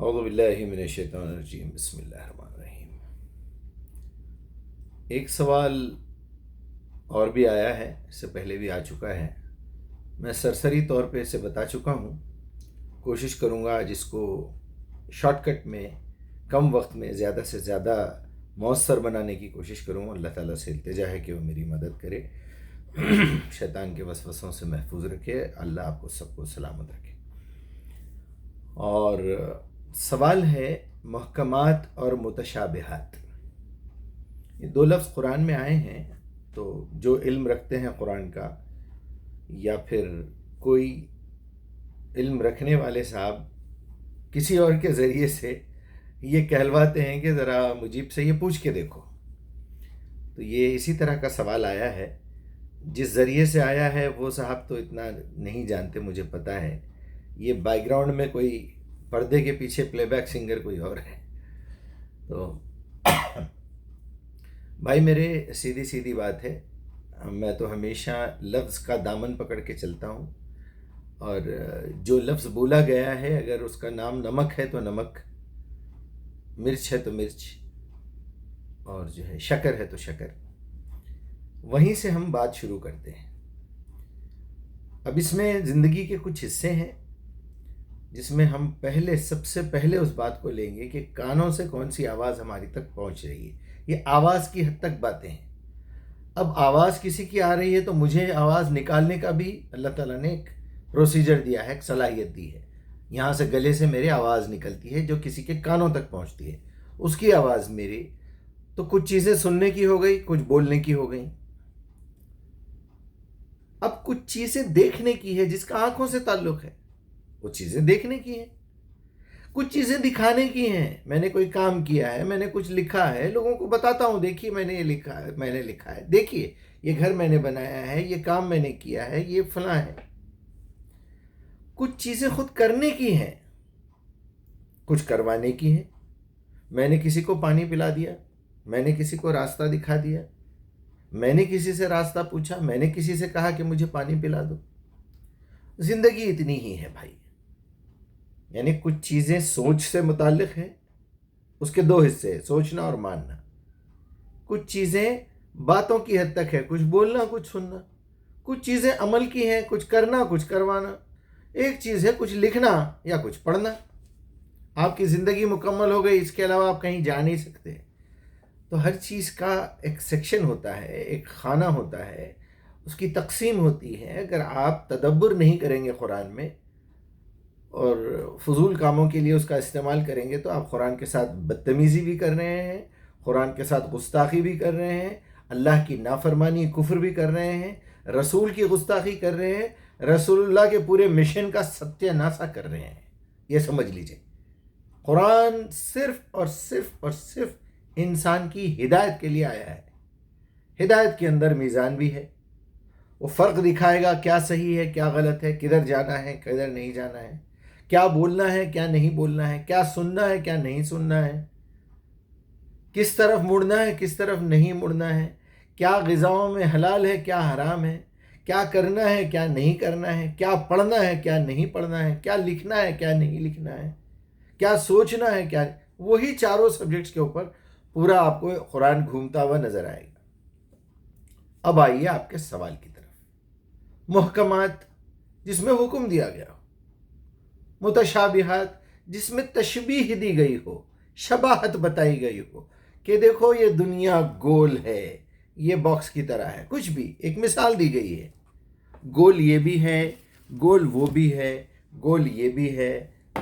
اعوذ باللہ من الشیطان الرجیم، بسم اللہ الرحمن الرحیم۔ ایک سوال اور بھی آیا ہے، اس سے پہلے بھی آ چکا ہے، میں سرسری طور پہ اسے بتا چکا ہوں۔ کوشش کروں گا جس کو شارٹ کٹ میں کم وقت میں زیادہ سے زیادہ مؤثر بنانے کی کوشش کروں۔ اللہ تعالیٰ سے التجا ہے کہ وہ میری مدد کرے، شیطان کے وسوسوں سے محفوظ رکھے، اللہ آپ کو سب کو سلامت رکھے۔ اور سوال ہے محکمات اور متشابہات۔ یہ دو لفظ قرآن میں آئے ہیں، تو جو علم رکھتے ہیں قرآن کا، یا پھر کوئی علم رکھنے والے صاحب کسی اور کے ذریعے سے یہ کہلواتے ہیں کہ ذرا مجیب سے یہ پوچھ کے دیکھو، تو یہ اسی طرح کا سوال آیا ہے۔ جس ذریعے سے آیا ہے وہ صاحب تو اتنا نہیں جانتے، مجھے پتہ ہے۔ یہ بیک گراؤنڈ میں کوئی پردے کے پیچھے پلے بیک سنگر کوئی اور ہے۔ تو بھائی میرے، سیدھی سیدھی بات ہے، میں تو ہمیشہ لفظ کا دامن پکڑ کے چلتا ہوں، اور جو لفظ بولا گیا ہے اگر اس کا نام نمک ہے تو نمک، مرچ ہے تو مرچ، اور جو ہے شکر ہے تو شکر، وہیں سے ہم بات شروع کرتے ہیں۔ اب اس میں زندگی کے کچھ حصے ہیں جس میں ہم سب سے پہلے اس بات کو لیں گے کہ کانوں سے کون سی آواز ہماری تک پہنچ رہی ہے۔ یہ آواز کی حد تک باتیں ہیں۔ اب آواز کسی کی آ رہی ہے تو مجھے آواز نکالنے کا بھی اللہ تعالیٰ نے ایک پروسیجر دیا ہے، ایک صلاحیت دی ہے۔ یہاں سے گلے سے میرے آواز نکلتی ہے جو کسی کے کانوں تک پہنچتی ہے، اس کی آواز میری۔ تو کچھ چیزیں سننے کی ہو گئی، کچھ بولنے کی ہو گئی۔ اب کچھ چیزیں دیکھنے کی ہے جس کا آنکھوں سے تعلق ہے، وہ چیزیں دیکھنے کی ہیں۔ کچھ چیزیں دکھانے کی ہیں، میں نے کوئی کام کیا ہے، میں نے کچھ لکھا ہے، لوگوں کو بتاتا ہوں دیکھیے میں نے یہ لکھا ہے، میں نے لکھا ہے، دیکھیے یہ گھر میں نے بنایا ہے، یہ کام میں نے کیا ہے، یہ فلاں ہے۔ کچھ چیزیں خود کرنے کی ہیں، کچھ کروانے کی ہیں۔ میں نے کسی کو پانی پلا دیا، میں نے کسی کو راستہ دکھا دیا، میں نے کسی سے راستہ پوچھا، میں نے کسی سے کہا کہ مجھے پانی پلا دو۔ زندگی اتنی ہی ہے بھائی۔ یعنی کچھ چیزیں سوچ سے متعلق ہیں، اس کے دو حصے ہیں، سوچنا اور ماننا۔ کچھ چیزیں باتوں کی حد تک ہے، کچھ بولنا کچھ سننا۔ کچھ چیزیں عمل کی ہیں، کچھ کرنا کچھ کروانا۔ ایک چیز ہے کچھ لکھنا یا کچھ پڑھنا۔ آپ کی زندگی مکمل ہو گئی، اس کے علاوہ آپ کہیں جا نہیں سکتے۔ تو ہر چیز کا ایک سیکشن ہوتا ہے، ایک خانہ ہوتا ہے، اس کی تقسیم ہوتی ہے۔ اگر آپ تدبر نہیں کریں گے قرآن میں اور فضول کاموں کے لیے اس کا استعمال کریں گے، تو آپ قرآن کے ساتھ بدتمیزی بھی کر رہے ہیں، قرآن کے ساتھ گستاخی بھی کر رہے ہیں، اللہ کی نافرمانی کفر بھی کر رہے ہیں، رسول کی گستاخی کر رہے ہیں، رسول اللہ کے پورے مشن کا ستیہ ناسا کر رہے ہیں۔ یہ سمجھ لیجئے، قرآن صرف اور صرف اور صرف انسان کی ہدایت کے لیے آیا ہے۔ ہدایت کے اندر میزان بھی ہے، وہ فرق دکھائے گا کیا صحیح ہے کیا غلط ہے، کدھر جانا ہے کدھر نہیں جانا ہے، کیا بولنا ہے کیا نہیں بولنا ہے، کیا سننا ہے کیا نہیں سننا ہے، کس طرف مڑنا ہے کس طرف نہیں مڑنا ہے، کیا غذاؤں میں حلال ہے کیا حرام ہے، کیا کرنا ہے کیا نہیں کرنا ہے، کیا پڑھنا ہے کیا نہیں پڑھنا ہے، کیا لکھنا ہے کیا نہیں لکھنا ہے، کیا سوچنا ہے کیا۔ وہی چاروں سبجیکٹس کے اوپر پورا آپ کو قرآن گھومتا ہوا نظر آئے گا۔ اب آئیے آپ کے سوال کی طرف۔ محکمات جس میں حکم دیا گیا ہو، متشابہات جس میں تشبیہ دی گئی ہو، شباہت بتائی گئی ہو کہ دیکھو یہ دنیا گول ہے، یہ باکس کی طرح ہے، کچھ بھی ایک مثال دی گئی ہے، گول یہ بھی ہے، گول وہ بھی ہے، گول یہ بھی ہے،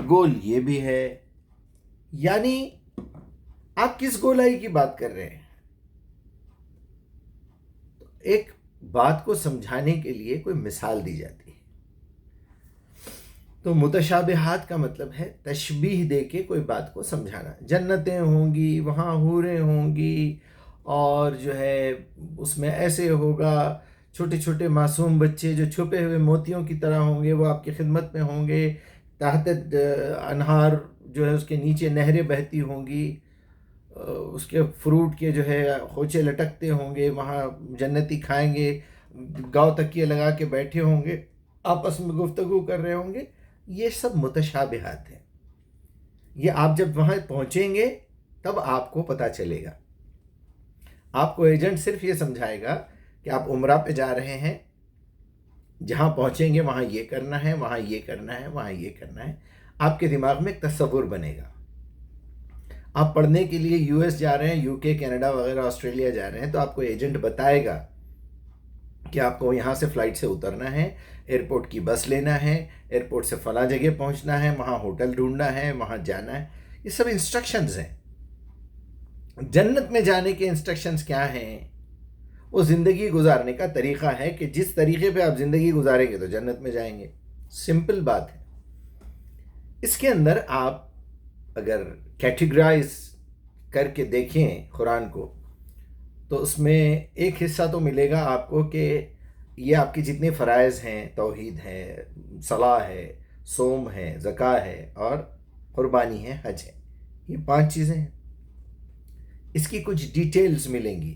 گول یہ بھی ہے۔ یعنی آپ کس گولائی کی بات کر رہے ہیں؟ ایک بات کو سمجھانے کے لیے کوئی مثال دی جاتی ہے۔ تو متشابہات کا مطلب ہے تشبیہ دے کے کوئی بات کو سمجھانا۔ جنتیں ہوں گی، وہاں حوریں ہوں گی، اور جو ہے اس میں ایسے ہوگا، چھوٹے چھوٹے معصوم بچے جو چھپے ہوئے موتیوں کی طرح ہوں گے، وہ آپ کی خدمت میں ہوں گے، تحت انہار جو ہے اس کے نیچے نہریں بہتی ہوں گی، اس کے فروٹ کے جو ہے خوچے لٹکتے ہوں گے، وہاں جنتی کھائیں گے، گاؤ تکیے لگا کے بیٹھے ہوں گے، آپس میں گفتگو کر رہے ہوں گے۔ یہ سب متشابہات ہیں۔ یہ آپ جب وہاں پہنچیں گے تب آپ کو پتہ چلے گا. آپ کو ایجنٹ صرف یہ سمجھائے گا کہ آپ عمرہ پہ جا رہے ہیں، جہاں پہنچیں گے وہاں یہ کرنا ہے، وہاں یہ کرنا ہے، وہاں یہ کرنا ہے. آپ کے دماغ میں ایک تصور بنے گا. آپ پڑھنے کے لیے یو ایس جا رہے ہیں، یو کے، کینیڈا وغیرہ، آسٹریلیا جا رہے ہیں، تو آپ کو ایجنٹ بتائے گا کہ آپ کو یہاں سے فلائٹ سے اترنا ہے، ایئرپورٹ کی بس لینا ہے، ایئرپورٹ سے فلاں جگہ پہنچنا ہے، وہاں ہوٹل ڈھونڈنا ہے، وہاں جانا ہے. یہ سب انسٹرکشنز ہیں. جنت میں جانے کے انسٹرکشنز کیا ہیں؟ وہ زندگی گزارنے کا طریقہ ہے کہ جس طریقے پہ آپ زندگی گزاریں گے تو جنت میں جائیں گے. سمپل بات ہے. اس کے اندر آپ اگر کیٹیگرائز کر کے دیکھیں قرآن کو تو اس میں ایک حصہ تو ملے گا آپ کو کہ یہ آپ کی جتنے فرائض ہیں، توحید ہے، صلاح ہے، صوم ہے، زکوٰۃ ہے اور قربانی ہے، حج ہے. یہ 5 چیزیں ہیں. اس کی کچھ ڈیٹیلز ملیں گی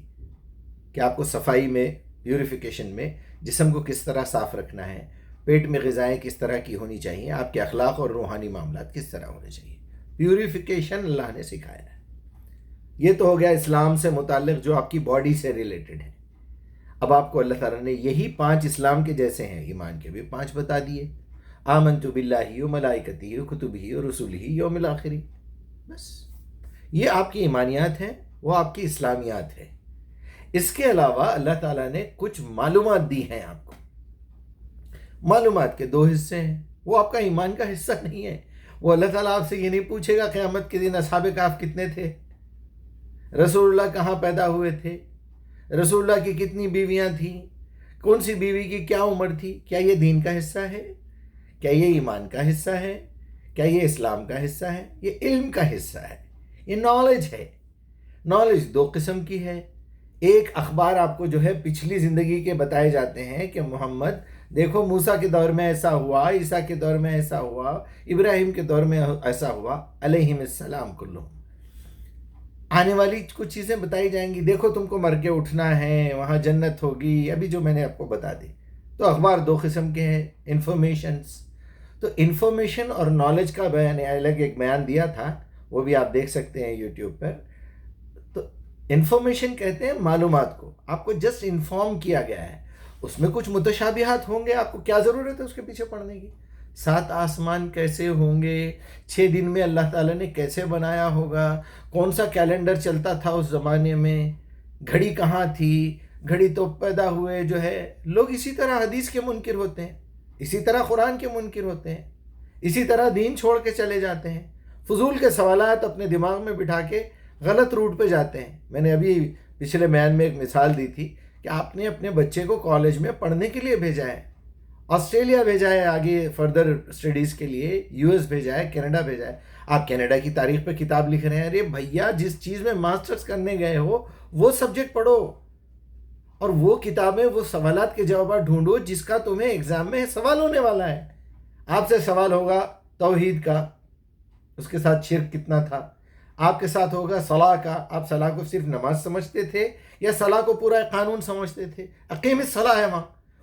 کہ آپ کو صفائی میں، پیوریفیکیشن میں جسم کو کس طرح صاف رکھنا ہے، پیٹ میں غذائیں کس طرح کی ہونی چاہیے، آپ کے اخلاق اور روحانی معاملات کس طرح ہونے چاہیے. پیوریفیکیشن اللہ نے سکھایا ہے. یہ تو ہو گیا اسلام سے متعلق جو آپ کی باڈی سے ریلیٹڈ ہے. اب آپ کو اللہ تعالیٰ نے یہی 5 اسلام کے جیسے ہیں، ایمان کے بھی 5 بتا دیے. آمنت باللہ و ملائکتہ و کتبہ و رسلہ یوم الآخر. بس یہ آپ کی ایمانیات ہیں، وہ آپ کی اسلامیات ہے. اس کے علاوہ اللہ تعالیٰ نے کچھ معلومات دی ہیں آپ کو. معلومات کے 2 حصے ہیں. وہ آپ کا ایمان کا حصہ نہیں ہے. وہ اللہ تعالیٰ آپ سے یہ نہیں پوچھے گا قیامت کے دن اصحاب کہف کتنے تھے، رسول اللہ کہاں پیدا ہوئے تھے، رسول اللہ کی کتنی بیویاں تھیں، کون سی بیوی کی کیا عمر تھی. کیا یہ دین کا حصہ ہے؟ کیا یہ ایمان کا حصہ ہے؟ کیا یہ اسلام کا حصہ ہے؟ یہ علم کا حصہ ہے. یہ نالج ہے. نالج 2 قسم کی ہے. ایک اخبار آپ کو جو ہے پچھلی زندگی کے بتائے جاتے ہیں کہ محمد دیکھو موسیٰ کے دور میں ایسا ہوا، عیسیٰ کے دور میں ایسا ہوا، ابراہیم کے دور میں ایسا ہوا، علیہم السلام کلہم. آنے والی کچھ چیزیں بتائی جائیں گی. دیکھو تم کو مر کے اٹھنا ہے، وہاں جنت ہوگی، ابھی جو میں نے آپ کو بتا دی. تو اخبار 2 قسم کے ہیں. انفارمیشنز، تو انفارمیشن اور نالج کا بیان الگ ایک بیان دیا تھا، وہ بھی آپ دیکھ سکتے ہیں یوٹیوب پر. تو انفارمیشن کہتے ہیں معلومات کو. آپ کو جسٹ انفارم کیا گیا ہے. اس میں کچھ متشابہات ہوں گے، آپ کو کیا ضرورت ہے اس کے پیچھے پڑھنے کی. 7 آسمان کیسے ہوں گے، 6 دن میں اللہ تعالیٰ نے کیسے بنایا ہوگا، کون سا کیلنڈر چلتا تھا اس زمانے میں، گھڑی کہاں تھی، گھڑی تو پیدا ہوئے جو ہے. لوگ اسی طرح حدیث کے منکر ہوتے ہیں، اسی طرح قرآن کے منکر ہوتے ہیں، اسی طرح دین چھوڑ کے چلے جاتے ہیں، فضول کے سوالات اپنے دماغ میں بٹھا کے غلط روٹ پہ جاتے ہیں. میں نے ابھی پچھلے بیان میں ایک مثال دی تھی کہ آپ نے اپنے بچے کو کالج میں پڑھنے کے لیے بھیجا ہے، آسٹریلیا بھیجا ہے آگے فردر اسٹڈیز کے لیے، یو ایس بھیجا ہے، کینیڈا بھیجا ہے. آپ کینیڈا کی تاریخ پہ کتاب لکھ رہے ہیں. ارے بھیا جس چیز میں ماسٹرز کرنے گئے ہو وہ سبجیکٹ پڑھو، اور وہ کتابیں، وہ سوالات کے جوابات ڈھونڈو جس کا تمہیں ایگزام میں سوال ہونے والا ہے. آپ سے سوال ہوگا توحید کا، اس کے ساتھ شرک کتنا تھا. آپ کے ساتھ ہوگا صلاح کا، آپ صلاح کو صرف نماز سمجھتے تھے یا صلاح کو پورا قانون سمجھتے تھے. اقیم الصلاح ہے وہاں،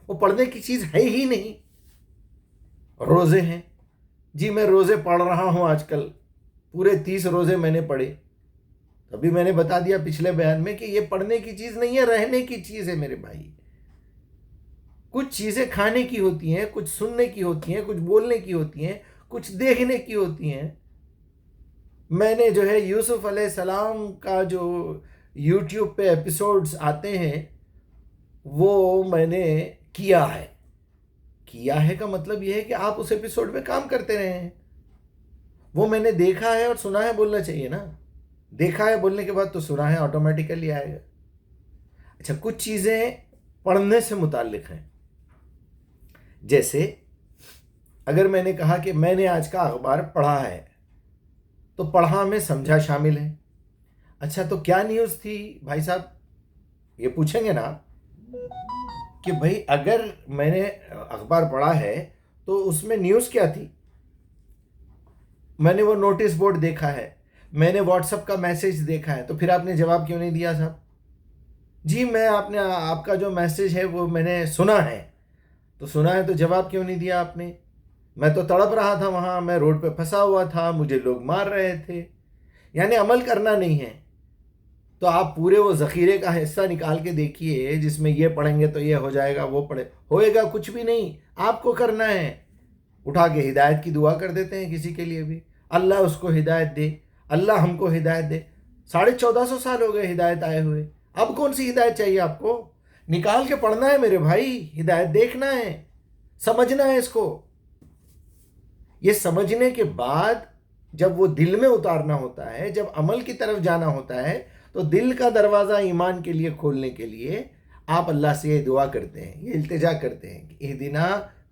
وہ پڑھنے کی چیز ہے ہی نہیں. روزے ہیں، جی میں روزے پڑھ رہا ہوں آج کل، پورے 30 روزے میں نے پڑھے. ابھی میں نے بتا دیا پچھلے بیان میں کہ یہ پڑھنے کی چیز نہیں ہے، رہنے کی چیز ہے میرے بھائی. کچھ چیزیں کھانے کی ہوتی ہیں، کچھ سننے کی ہوتی ہیں، کچھ بولنے کی ہوتی ہیں، کچھ دیکھنے کی ہوتی ہیں. میں نے جو ہے یوسف علیہ السلام کا جو یوٹیوب پہ ایپیسوڈز آتے ہیں وہ میں نے کیا ہے. کیا ہے کا مطلب یہ ہے کہ آپ اس ایپیسوڈ میں کام کرتے رہے ہیں. وہ میں نے دیکھا ہے اور سنا ہے بولنا چاہیے نا. دیکھا ہے بولنے کے بعد تو سنا ہے آٹومیٹیکلی آئے گا. اچھا کچھ چیزیں پڑھنے سے متعلق ہیں. جیسے اگر میں نے کہا کہ میں نے آج کا اخبار پڑھا ہے تو پڑھا میں سمجھا شامل ہے. اچھا تو کیا نیوز تھی بھائی صاحب، یہ پوچھیں گے نا کہ بھائی اگر میں نے اخبار پڑھا ہے تو اس میں نیوز کیا تھی. میں نے وہ نوٹس بورڈ دیکھا ہے، میں نے واٹس ایپ کا میسیج دیکھا ہے، تو پھر آپ نے جواب کیوں نہیں دیا صاحب؟ جی میں آپ کا جو میسیج ہے وہ میں نے سنا ہے، تو سنا ہے تو جواب کیوں نہیں دیا آپ نے؟ میں تو تڑپ رہا تھا وہاں، میں روڈ پہ پھنسا ہوا تھا، مجھے لوگ مار رہے تھے. یعنی عمل کرنا نہیں ہے. تو آپ پورے وہ ذخیرے کا حصہ نکال کے دیکھیے جس میں یہ پڑھیں گے تو یہ ہو جائے گا، وہ پڑھے ہوئے گا کچھ بھی نہیں. آپ کو کرنا ہے. اٹھا کے ہدایت کی دعا کر دیتے ہیں کسی کے لیے بھی، اللہ اس کو ہدایت دے، اللہ ہم کو ہدایت دے. 1450 سال ہو گئے ہدایت آئے ہوئے، اب کون سی ہدایت چاہیے آپ کو؟ نکال کے پڑھنا ہے میرے بھائی، ہدایت دیکھنا ہے، سمجھنا ہے اس کو. یہ سمجھنے کے بعد جب وہ دل میں اتارنا ہوتا ہے، جب عمل کی طرف جانا ہوتا ہے، تو دل کا دروازہ ایمان کے لیے کھولنے کے لیے آپ اللہ سے یہ دعا کرتے ہیں، یہ التجا کرتے ہیں کہ اہدنا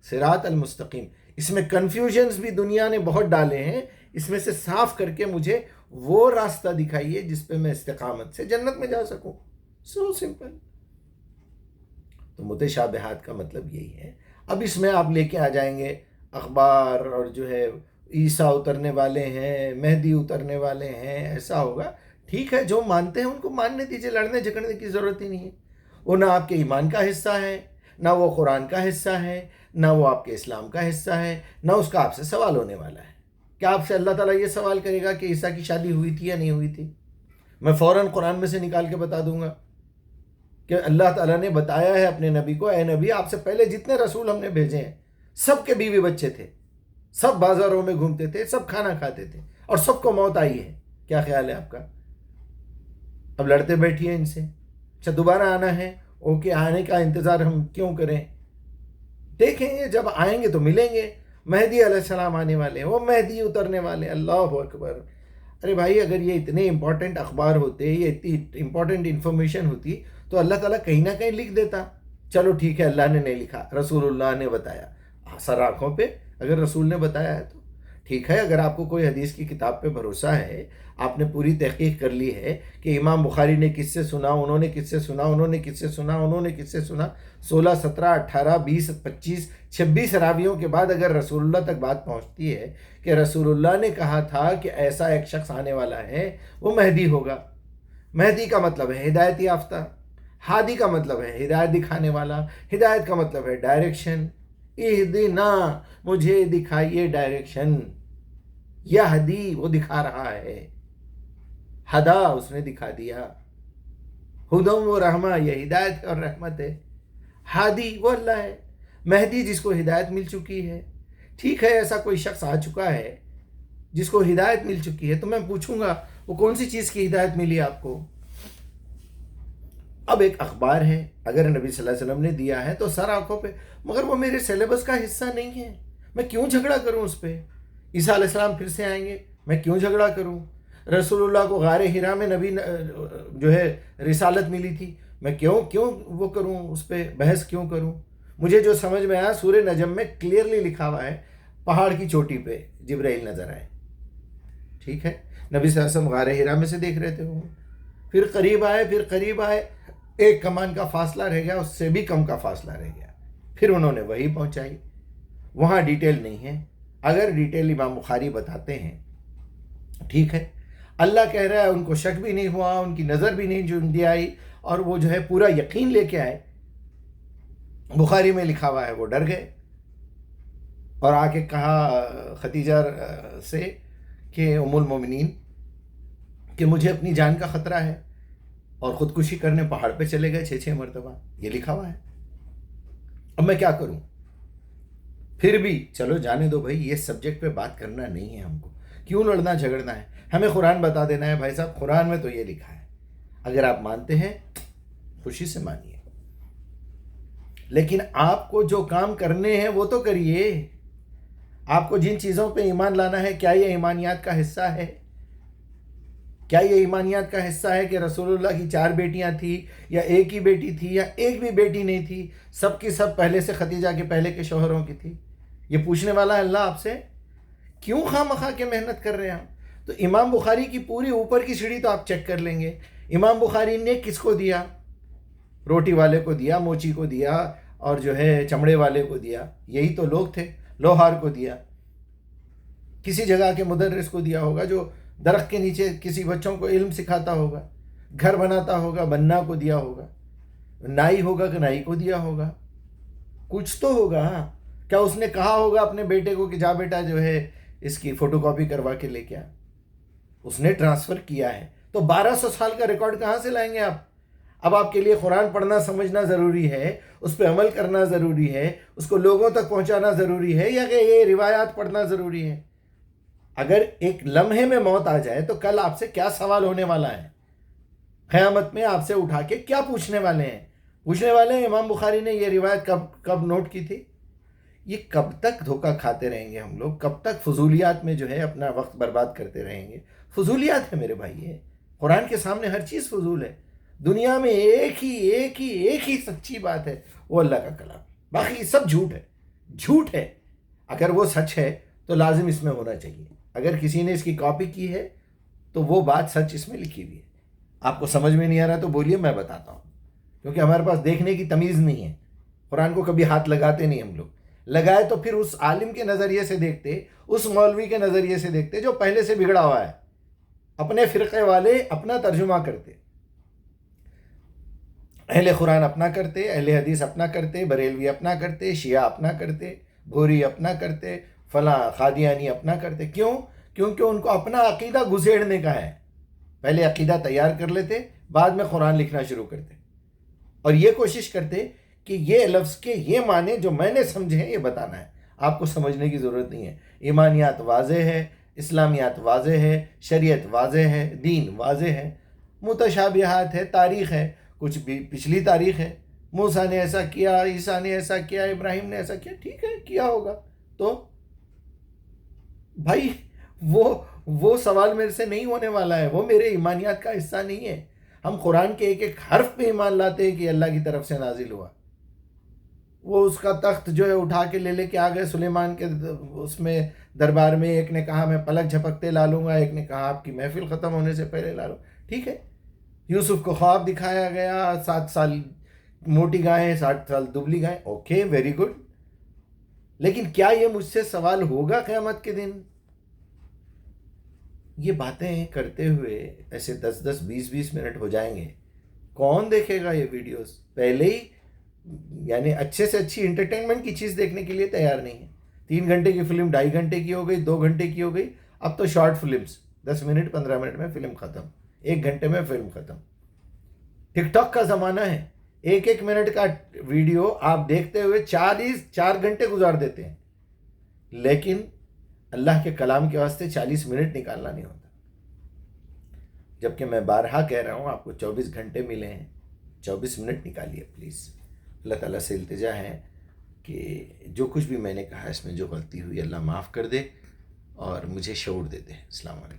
صراط المستقیم. اس میں کنفیوژنز بھی دنیا نے بہت ڈالے ہیں، اس میں سے صاف کر کے مجھے وہ راستہ دکھائیے جس پہ میں استقامت سے جنت میں جا سکوں. So simple. تو متشابہات کا مطلب یہی ہے. اب اس میں آپ لے کے آ جائیں گے اخبار، اور جو ہے عیسیٰ اترنے والے ہیں، مہدی اترنے والے ہیں، ایسا ہوگا. ٹھیک ہے، جو مانتے ہیں ان کو ماننے دیجیے، لڑنے جھگڑنے کی ضرورت ہی نہیں ہے. وہ نہ آپ کے ایمان کا حصہ ہے، نہ وہ قرآن کا حصہ ہے، نہ وہ آپ کے اسلام کا حصہ ہے، نہ اس کا آپ سے سوال ہونے والا ہے. کیا آپ سے اللہ تعالیٰ یہ سوال کرے گا کہ عیسیٰ کی شادی ہوئی تھی یا نہیں ہوئی تھی؟ میں فوراً قرآن میں سے نکال کے بتا دوں گا کہ اللہ تعالیٰ نے بتایا ہے اپنے نبی کو، اے نبی آپ سے پہلے جتنے رسول ہم نے بھیجے ہیں سب کے بیوی بچے تھے، سب بازاروں میں گھومتے تھے، سب کھانا کھاتے تھے، اور سب کو موت آئی ہے. کیا خیال ہے آپ کا؟ اب لڑتے بیٹھیے ان سے. اچھا دوبارہ آنا ہے، اوکے، آنے کا انتظار ہم کیوں کریں؟ دیکھیں گے، جب آئیں گے تو ملیں گے. مہدی علیہ السلام آنے والے ہیں، وہ مہدی اترنے والے ہیں. اللہ اکبر. ارے بھائی، اگر یہ اتنے امپورٹنٹ اخبار ہوتے، یہ اتنی امپورٹنٹ انفارمیشن ہوتی تو اللہ تعالیٰ کہیں نہ کہیں لکھ دیتا. چلو ٹھیک ہے، اللہ نے نہیں لکھا، رسول اللہ نے بتایا. سر آنکھوں پہ اگر رسول نے بتایا ہے تو ٹھیک ہے. اگر آپ کو کوئی حدیث کی کتاب پہ بھروسہ ہے، آپ نے پوری تحقیق کر لی ہے کہ امام بخاری نے کس سے سنا، انہوں نے کس سے سنا، انہوں نے کس سے سنا، انہوں نے کس سے سنا، 16 17 18 20 25 26 راویوں کے بعد اگر رسول اللہ تک بات پہنچتی ہے کہ رسول اللہ نے کہا تھا کہ ایسا ایک شخص آنے والا ہے، وہ مہدی ہوگا. مہدی کا مطلب ہے ہدایت یافتہ، ہادی کا مطلب ہے ہدایت دکھانے والا، ہدایت کا مطلب ہے ڈائریکشن. اہدنا، مجھے دکھائیے ڈائریکشن. یہدی، وہ دکھا رہا ہے. ہدا، اس نے دکھا دیا. ہدم و رحمہ، یہ ہدایت اور رحمت ہے. ہادی وہ اللہ ہے. مہدی جس کو ہدایت مل چکی ہے. ٹھیک ہے، ایسا کوئی شخص آ چکا ہے جس کو ہدایت مل چکی ہے، تو میں پوچھوں گا وہ کون سی چیز کی ہدایت ملی آپ کو؟ اب ایک اخبار ہے، اگر نبی صلی اللہ علیہ وسلم نے دیا ہے تو سر آنکھوں پہ، مگر وہ میرے سیلیبس کا حصہ نہیں ہے. میں کیوں جھگڑا کروں اس پہ؟ عیسیٰ علیہ السلام پھر سے آئیں گے، میں کیوں جھگڑا کروں؟ رسول اللہ کو غار حرا میں نبی جو ہے رسالت ملی تھی، میں کیوں وہ کروں، اس پہ بحث کیوں کروں؟ مجھے جو سمجھ میں آیا، سورہ نجم میں کلیئرلی لکھا ہوا ہے پہاڑ کی چوٹی پہ جبرائیل نظر آئے. ٹھیک ہے، نبی صلی اللہ علیہ وسلم غار حرا میں سے دیکھ رہے تھے وہ. پھر قریب آئے، ایک کمان کا فاصلہ رہ گیا، اس سے بھی کم کا فاصلہ رہ گیا. پھر انہوں نے وہی پہنچائی. وہاں ڈیٹیل نہیں ہے. اگر ڈیٹیل امام بخاری بتاتے ہیں، ٹھیک ہے، اللہ کہہ رہا ہے ان کو شک بھی نہیں ہوا، ان کی نظر بھی نہیں جھنڈی آئی، اور وہ جو ہے پورا یقین لے کے آئے. بخاری میں لکھا ہوا ہے وہ ڈر گئے اور آ کے کہا خدیجہ سے کہ ام المومنین کہ مجھے اپنی جان کا خطرہ ہے، اور خودکشی کرنے پہاڑ پہ چلے گئے 6 مرتبہ. یہ لکھا ہوا ہے. اب میں کیا کروں؟ پھر بھی چلو جانے دو بھائی، یہ سبجیکٹ پہ بات کرنا نہیں ہے ہم کو. کیوں لڑنا جھگڑنا ہے؟ ہمیں قرآن بتا دینا ہے بھائی صاحب، قرآن میں تو یہ لکھا ہے. اگر آپ مانتے ہیں خوشی سے مانیے، لیکن آپ کو جو کام کرنے ہیں وہ تو کریے. آپ کو جن چیزوں پہ ایمان لانا ہے، کیا یہ ایمانیات کا حصہ ہے؟ کیا یہ ایمانیات کا حصہ ہے کہ رسول اللہ کی 4 بیٹیاں تھیں، یا ایک ہی بیٹی تھی، یا ایک بھی بیٹی نہیں تھی، سب کی سب پہلے سے خدیجہ کے پہلے کے شوہروں کی تھی؟ یہ پوچھنے والا ہے اللہ آپ سے. کیوں خواہ مخواہ کے محنت کر رہے ہیں ہم؟ تو امام بخاری کی پوری اوپر کی سیڑھی تو آپ چیک کر لیں گے. امام بخاری نے کس کو دیا؟ روٹی والے کو دیا، موچی کو دیا، اور جو ہے چمڑے والے کو دیا. یہی تو لوگ تھے. لوہار کو دیا، کسی جگہ کے مدرس کو دیا ہوگا جو درخت کے نیچے کسی بچوں کو علم سکھاتا ہوگا، گھر بناتا ہوگا، بننا کو دیا ہوگا، نائی ہوگا کہ نائی کو دیا ہوگا. کچھ تو ہوگا. کیا اس نے کہا ہوگا اپنے بیٹے کو کہ جا بیٹا جو ہے اس کی فوٹو کاپی کروا کے لے کے آ؟ اس نے ٹرانسفر کیا ہے. تو 1200 سال کا ریکارڈ کہاں سے لائیں گے آپ؟ اب آپ کے لیے قرآن پڑھنا سمجھنا ضروری ہے، اس پہ عمل کرنا ضروری ہے، اس کو لوگوں تک پہنچانا ضروری ہے، یا کہ یہ روایات پڑھنا ضروری ہے؟ اگر ایک لمحے میں موت آ جائے تو کل آپ سے کیا سوال ہونے والا ہے؟ قیامت میں آپ سے اٹھا کے کیا پوچھنے والے ہیں؟ پوچھنے والے ہیں امام بخاری نے یہ روایت کب نوٹ کی تھی. یہ کب تک دھوکہ کھاتے رہیں گے ہم لوگ؟ کب تک فضولیات میں جو ہے اپنا وقت برباد کرتے رہیں گے؟ فضولیات ہے میرے بھائی. ہے قرآن کے سامنے ہر چیز فضول ہے. دنیا میں ایک ہی سچی بات ہے، وہ اللہ کا کلام. باقی سب جھوٹ ہے، جھوٹ ہے. اگر وہ سچ ہے تو لازم اس میں ہونا چاہیے. اگر کسی نے اس کی کاپی کی ہے تو وہ بات سچ اس میں لکھی ہوئی ہے. آپ کو سمجھ میں نہیں آ رہا تو بولیے، میں بتاتا ہوں. کیونکہ ہمارے پاس دیکھنے کی تمیز نہیں ہے. قرآن کو کبھی ہاتھ لگاتے نہیں ہم لوگ. لگائے تو پھر اس عالم کے نظریے سے دیکھتے، اس مولوی کے نظریے سے دیکھتے جو پہلے سے بگڑا ہوا ہے. اپنے فرقے والے اپنا ترجمہ کرتے، اہل قرآن اپنا کرتے، اہل حدیث اپنا کرتے، بریلوی اپنا کرتے، شیعہ اپنا کرتے، بھوری اپنا کرتے، فلاں قادیانی اپنا کرتے. کیوں؟ کیونکہ ان کو اپنا عقیدہ گھسیڑنے کا ہے. پہلے عقیدہ تیار کر لیتے، بعد میں قرآن لکھنا شروع کرتے، اور یہ کوشش کرتے کہ یہ لفظ کے یہ معنی جو میں نے سمجھے ہیں یہ بتانا ہے. آپ کو سمجھنے کی ضرورت نہیں ہے. ایمانیات واضح ہے، اسلامیات واضح ہے، شریعت واضح ہے، دین واضح ہے. متشابہات ہے، تاریخ ہے، کچھ بھی پچھلی تاریخ ہے. موسیٰ نے ایسا کیا، عیسیٰ نے ایسا کیا، ابراہیم نے ایسا کیا. ٹھیک ہے، کیا ہوگا. تو بھائی وہ سوال میرے سے نہیں ہونے والا ہے، وہ میرے ایمانیات کا حصہ نہیں ہے. ہم قرآن کے ایک حرف پہ ایمان لاتے ہیں کہ اللہ کی طرف سے نازل ہوا. وہ اس کا تخت جو ہے اٹھا کے لے کے آ گئے سلیمان کے اس میں دربار میں. ایک نے کہا میں پلک جھپکتے لا لوں گا، ایک نے کہا آپ کی محفل ختم ہونے سے پہلے لا لوں. ٹھیک ہے. یوسف کو خواب دکھایا گیا، 7 سال موٹی گائیں، 60 سال دبلی گائیں. Okay, very good. لیکن کیا یہ مجھ سے سوال ہوگا قیامت کے دن؟ یہ باتیں کرتے ہوئے ایسے 10 20 منٹ ہو جائیں گے. کون دیکھے گا یہ ویڈیوز؟ پہلے ہی یعنی اچھے سے اچھی انٹرٹینمنٹ کی چیز دیکھنے کے لیے تیار نہیں ہے. 3 گھنٹے کی فلم 2.5 گھنٹے کی ہو گئی، 2 گھنٹے کی ہو گئی. اب تو شارٹ فلمز 10 منٹ 15 منٹ میں فلم ختم، 1 گھنٹے میں فلم ختم. ٹک ٹاک کا زمانہ ہے. 1 منٹ کا ویڈیو آپ دیکھتے ہوئے 4 گھنٹے گزار دیتے ہیں. لیکن اللہ کے کلام کے واسطے 40 منٹ نکالنا نہیں ہوتا. جبکہ میں بارہا کہہ رہا ہوں آپ کو 24 گھنٹے ملے ہیں، 24 منٹ نکالیے پلیز. اللہ تعالیٰ سے التجا ہے کہ جو کچھ بھی میں نے کہا اس میں جو غلطی ہوئی اللہ معاف کر دے اور مجھے شعور دے دے. السلام علیکم.